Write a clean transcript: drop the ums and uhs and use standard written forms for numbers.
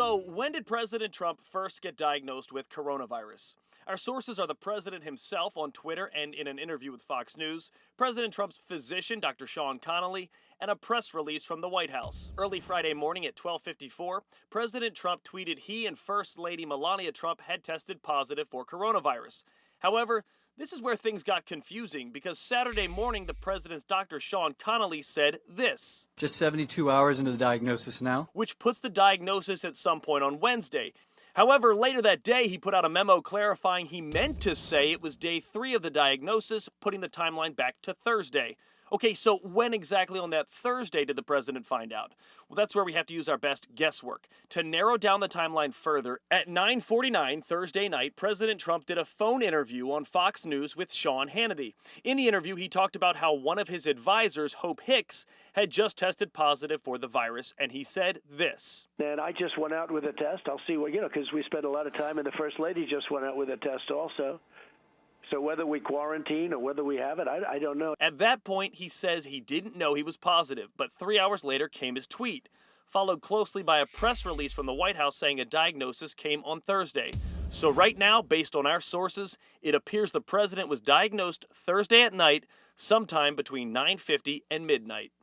So, when did President Trump first get diagnosed with coronavirus? Our sources are the president himself on Twitter and in an interview with Fox News, President Trump's physician, Dr. Sean Connolly, and a press release from the White House. Early Friday morning at 12:54, President Trump tweeted he and First Lady Melania Trump had tested positive for coronavirus. However, this is where things got confusing because Saturday morning, the president's Dr. Sean Connolly said this. Just 72 hours into the diagnosis now? Which puts the diagnosis at some point on Wednesday. However, later that day, he put out a memo clarifying he meant to say it was day 3 of the diagnosis, putting the timeline back to Thursday. Okay, so when exactly on that Thursday did the president find out? Well, that's where we have to use our best guesswork. To narrow down the timeline further, at 9:49 Thursday night, President Trump did a phone interview on Fox News with Sean Hannity. In the interview, he talked about how one of his advisors, Hope Hicks, had just tested positive for the virus, and he said this. And I just went out with a test. I'll see what, because we spent a lot of time, and the First Lady just went out with a test also. So whether we quarantine or whether we have it, I don't know. At that point, he says he didn't know he was positive, but 3 hours later came his tweet, followed closely by a press release from the White House saying a diagnosis came on Thursday. So right now, based on our sources, it appears the president was diagnosed Thursday at night, sometime between 9:50 and midnight.